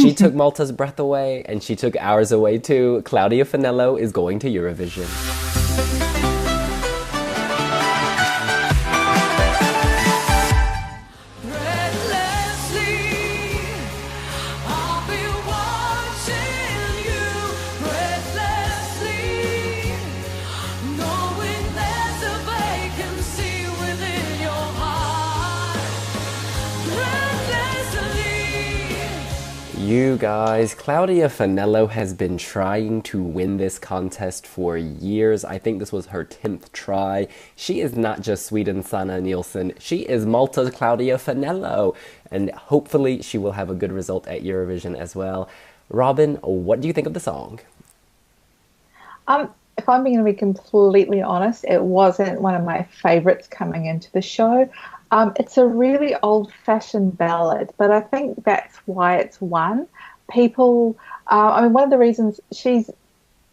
she took Malta's breath away, and she took ours away too. Claudia Faniello is going to Eurovision. You guys, Claudia Faniello has been trying to win this contest for years. I think this was her 10th try. She is not just Sweden's Sanna Nielsen, she is Malta's Claudia Faniello. And hopefully she will have a good result at Eurovision as well. Robin, what do you think of the song? If I'm going to be completely honest, it wasn't one of my favorites coming into the show. It's a really old-fashioned ballad, but I think that's why it's won. People, one of the reasons she's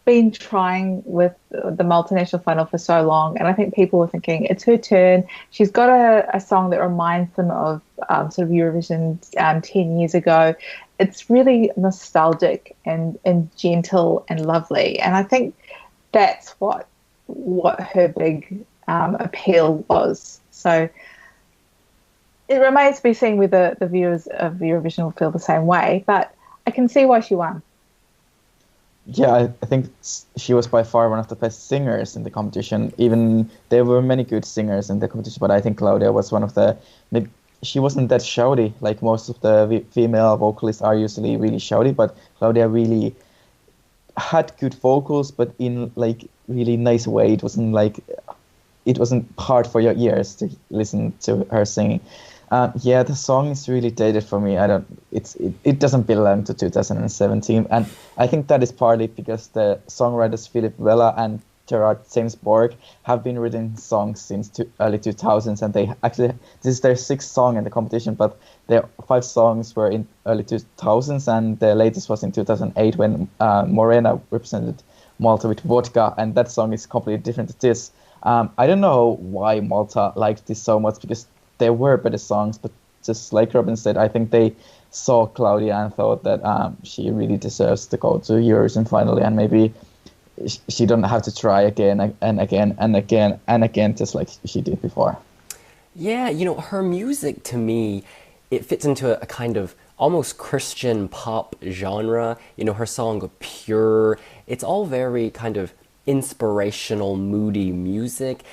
been trying with the multinational final for so long, and I think people were thinking it's her turn. She's got a song that reminds them of sort of Eurovision 10 years ago. It's really nostalgic and gentle and lovely, and I think that's what her big appeal was. So it remains to be seen whether the viewers of Eurovision will feel the same way, but I can see why she won. Yeah, I think she was by far one of the best singers in the competition. Even there were many good singers in the competition, but I think Claudia was one of the... She wasn't that shouty, like most of the female vocalists are usually really shouty, but Claudia really had good vocals, but in like really nice way. It wasn't hard for your ears to listen to her singing. Yeah, the song is really dated for me. It doesn't belong to 2017, and I think that is partly because the songwriters Philip Vella and Gerard James Borg have been writing songs since early 2000s, and this is their 6th song in the competition, but their 5 songs were in early 2000s, and the latest was in 2008 when Morena represented Malta with Vodka, and that song is completely different to this. I don't know why Malta liked this so much, because there were better songs, but just like Robin said, I think they saw Claudia and thought that she really deserves to go to Eurovision finally, and maybe she don't have to try again and again and again and again, just like she did before. Yeah, her music to me, it fits into a kind of almost Christian pop genre. Her song Pure, it's all very kind of inspirational, moody music.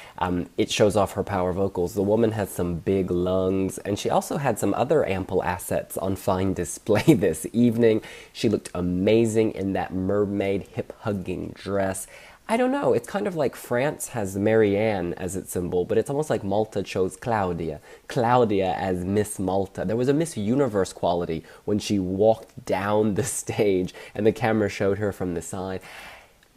It shows off her power vocals. The woman has some big lungs, and she also had some other ample assets on fine display this evening. She looked amazing in that mermaid hip-hugging dress. I don't know, it's kind of like France has Marianne as its symbol, but it's almost like Malta chose Claudia as Miss Malta. There was a Miss Universe quality when she walked down the stage and the camera showed her from the side.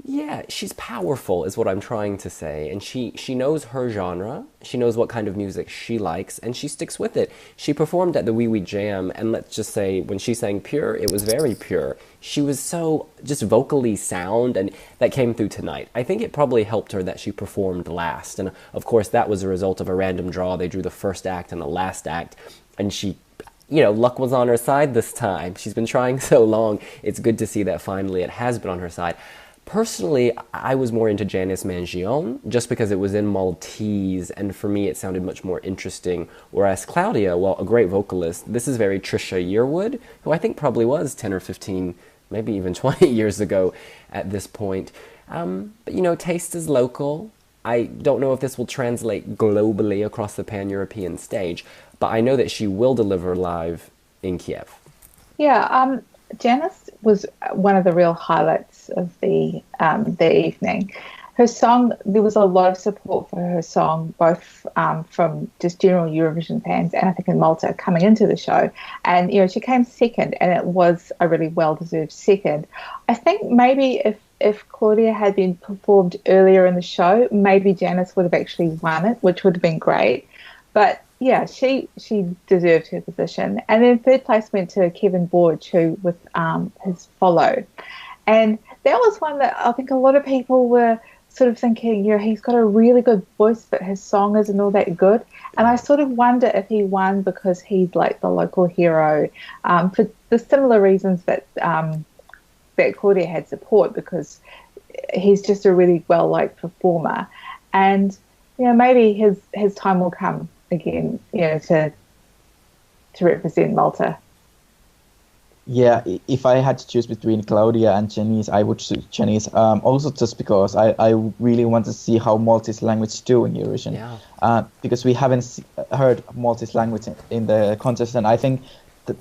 Yeah, she's powerful is what I'm trying to say, and she knows her genre, she knows what kind of music she likes, and she sticks with it. She performed at the Wee Wee Jam, and let's just say when she sang Pure, it was very pure. She was so just vocally sound, and that came through tonight. I think it probably helped her that she performed last, and of course that was a result of a random draw. They drew the first act and the last act, and she... luck was on her side this time. She's been trying so long. It's good to see that finally it has been on her side. Personally, I was more into Janice Mangione, just because it was in Maltese, and for me it sounded much more interesting, whereas Claudia, well, a great vocalist, this is very Trisha Yearwood, who I think probably was 10 or 15, maybe even 20 years ago at this point. But taste is local. I don't know if this will translate globally across the pan-European stage, but I know that she will deliver live in Kiev. Yeah, Janice was one of the real highlights of the evening. Her song, there was a lot of support for her song, both from just general Eurovision fans and I think in Malta coming into the show. And, she came second, and it was a really well-deserved second. I think maybe if Claudia had been performed earlier in the show, maybe Janice would have actually won it, which would have been great. But yeah, she deserved her position. And then third place went to Kevin Borge, who with his Follow. And that was one that I think a lot of people were sort of thinking, he's got a really good voice, but his song isn't all that good. And I sort of wonder if he won because he's like the local hero, for the similar reasons that that Claudia had support, because he's just a really well-liked performer. And, maybe his time will come again, to represent Malta. Yeah, if I had to choose between Claudia and Janice, I would choose Janice. Also, just because I really want to see how Maltese language do in Eurovision. Yeah. Because we haven't heard Maltese language in the contest, and I think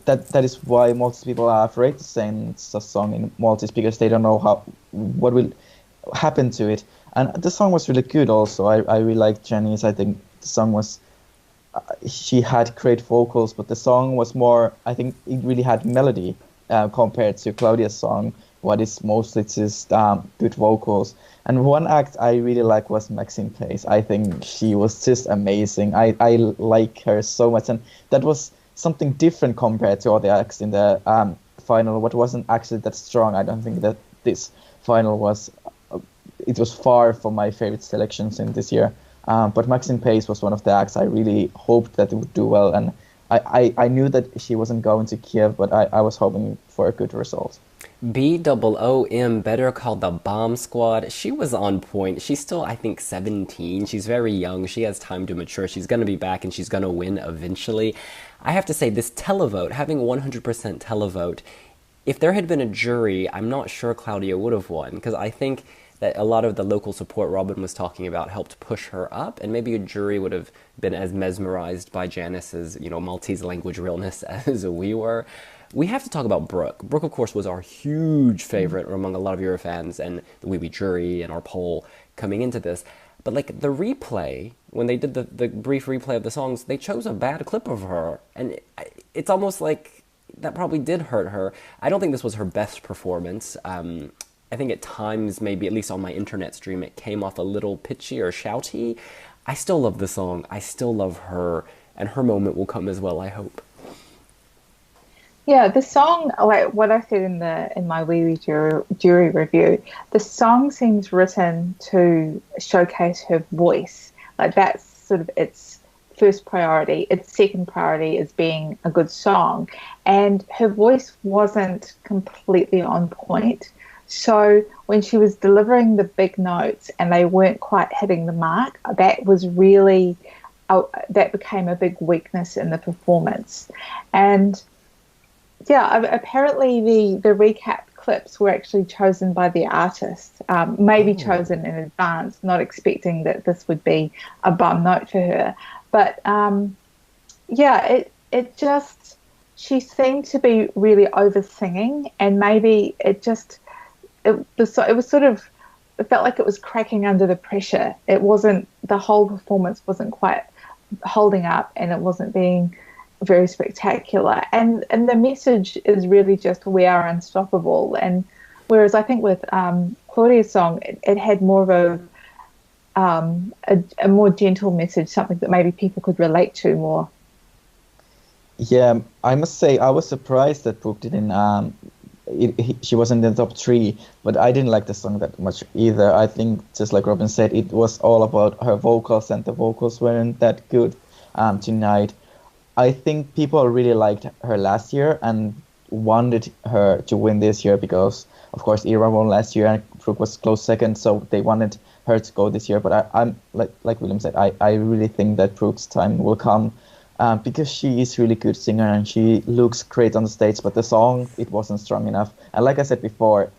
that is why Maltese people are afraid to sing a song in Maltese, because they don't know what will happen to it. And the song was really good. Also, I really liked Janice. I think the song was. She had great vocals, but the song was more, I think it really had melody compared to Claudia's song, what is mostly just good vocals. And one act I really like was Maxine Pace. I think she was just amazing. I like her so much, and that was something different compared to all the acts in the final. What wasn't actually that strong. I don't think that this final was, it was far from my favorite selections in this year. But Maxine Pace was one of the acts I really hoped that it would do well, and I knew that she wasn't going to Kiev, but I was hoping for a good result. BOOM, better called the Bomb Squad. She was on point. She's still, I think, 17. She's very young. She has time to mature. She's going to be back, and she's going to win eventually. I have to say, this televote, having 100% televote, if there had been a jury, I'm not sure Claudia would have won, because I think that a lot of the local support Robin was talking about helped push her up, and maybe a jury would have been as mesmerized by Janice's, Maltese language realness as we were. We have to talk about Brooke. Brooke, of course, was our huge favorite among a lot of Eurofans and the Wee jury and our poll coming into this. But like the replay, when they did the brief replay of the songs, they chose a bad clip of her, and it's almost like that probably did hurt her. I don't think this was her best performance. I think at times, maybe at least on my internet stream, it came off a little pitchy or shouty. I still love the song. I still love her, and her moment will come as well, I hope. Yeah, the song, like what I said in my wee jury review, the song seems written to showcase her voice. Like that's sort of its first priority. Its second priority is being a good song, and her voice wasn't completely on point. So when she was delivering the big notes and they weren't quite hitting the mark, that was really, that became a big weakness in the performance. And yeah, apparently the recap clips were actually chosen by the artist, maybe chosen in advance, not expecting that this would be a bum note for her. But yeah, it just, she seemed to be really over singing, and maybe it just, it felt like it was cracking under the pressure. It wasn't, the whole performance wasn't quite holding up, and it wasn't being very spectacular. And the message is really just, we are unstoppable. And whereas I think with Claudia's song, it had more of a more gentle message, something that maybe people could relate to more. Yeah, I must say I was surprised that Brooke didn't. She wasn't in the top 3, but I didn't like the song that much either. I think, just like Robin said, it was all about her vocals, and the vocals weren't that good tonight. I think people really liked her last year and wanted her to win this year because, of course, Ira won last year and Brooke was close second, so they wanted her to go this year. But I'm like William said, I really think that Brooke's time will come. Because she is really good singer and she looks great on the stage, but the song, it wasn't strong enough. And like I said before,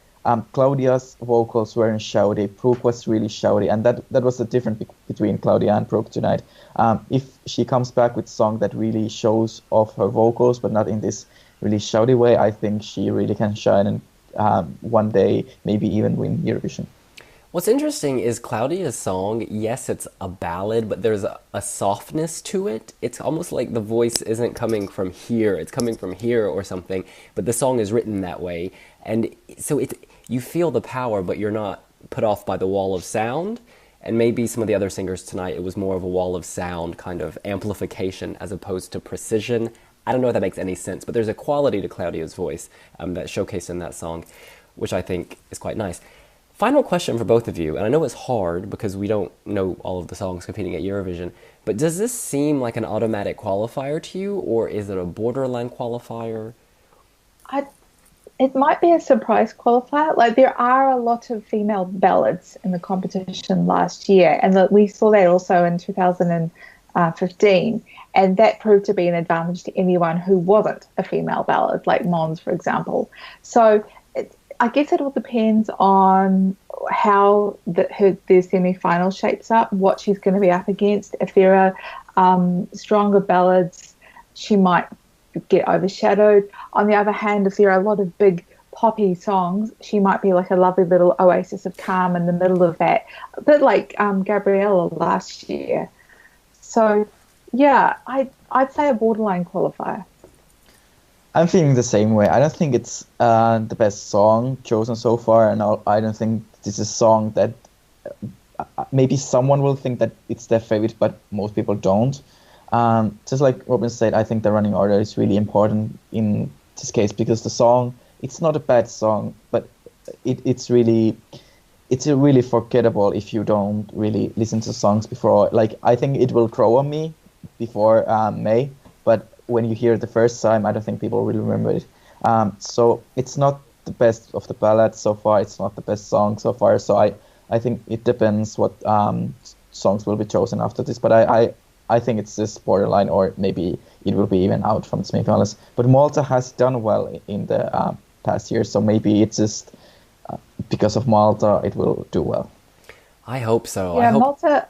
Claudia's vocals weren't shouty, Brooke was really shouty, and that was the difference between Claudia and Brooke tonight. If she comes back with a song that really shows off her vocals, but not in this really shouty way, I think she really can shine and one day maybe even win Eurovision. What's interesting is Claudia's song, yes, it's a ballad, but there's a softness to it. It's almost like the voice isn't coming from here, it's coming from here or something, but the song is written that way. And so you feel the power, but you're not put off by the wall of sound. And maybe some of the other singers tonight, it was more of a wall of sound, kind of amplification as opposed to precision. I don't know if that makes any sense, but there's a quality to Claudia's voice that's showcased in that song, which I think is quite nice. Final question for both of you, and I know it's hard because we don't know all of the songs competing at Eurovision, but does this seem like an automatic qualifier to you, or is it a borderline qualifier? I, it might be a surprise qualifier. Like there are a lot of female ballads in the competition last year, and we saw that also in 2015, and that proved to be an advantage to anyone who wasn't a female ballad, like Mons, for example. So I guess it all depends on how their semi-final shapes up, what she's going to be up against. If there are stronger ballads, she might get overshadowed. On the other hand, if there are a lot of big poppy songs, she might be like a lovely little oasis of calm in the middle of that, a bit like Gabriella last year. So, yeah, I'd say a borderline qualifier. I'm feeling the same way. I don't think it's the best song chosen so far, and I don't think this is a song that maybe someone will think that it's their favorite, but most people don't. Just like Robin said, I think the running order is really important in this case because the song, it's not a bad song, but it's really forgettable if you don't really listen to songs before. Like, I think it will grow on me before May, but when you hear it the first time, I don't think people will remember it. So it's not the best of the ballads so far. It's not the best song so far. So I think it depends what songs will be chosen after this. But I think it's this borderline, or maybe it will be even out from the semifinals. But Malta has done well in the past year, so maybe it's just because of Malta, it will do well. I hope so. Yeah, I hope... Malta.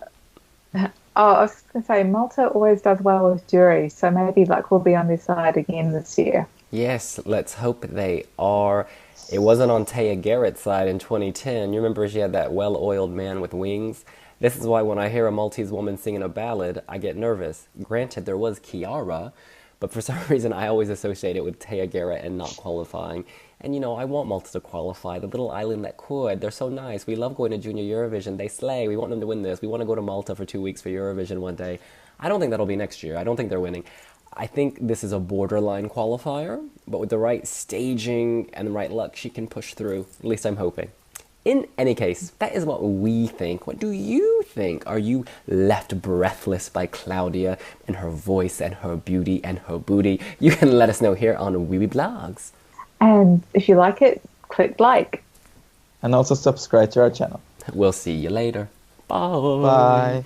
Oh, I was going to say, Malta always does well with juries, so maybe luck will be on their side again this year. Yes, let's hope they are. It wasn't on Taya Garrett's side in 2010. You remember she had that well-oiled man with wings? This is why when I hear a Maltese woman singing a ballad, I get nervous. Granted, there was Kiara, but for some reason I always associate it with Taya Garrett and not qualifying. And you know, I want Malta to qualify, the little island that could. They're so nice. We love going to Junior Eurovision. They slay. We want them to win this. We want to go to Malta for 2 weeks for Eurovision one day. I don't think that'll be next year. I don't think they're winning. I think this is a borderline qualifier, but with the right staging and the right luck, she can push through. At least I'm hoping. In any case, that is what we think. What do you think? Are you left breathless by Claudia and her voice and her beauty and her booty? You can let us know here on Wee Wee Blogs. And if you like it, click like. And also subscribe to our channel. We'll see you later. Bye. Bye.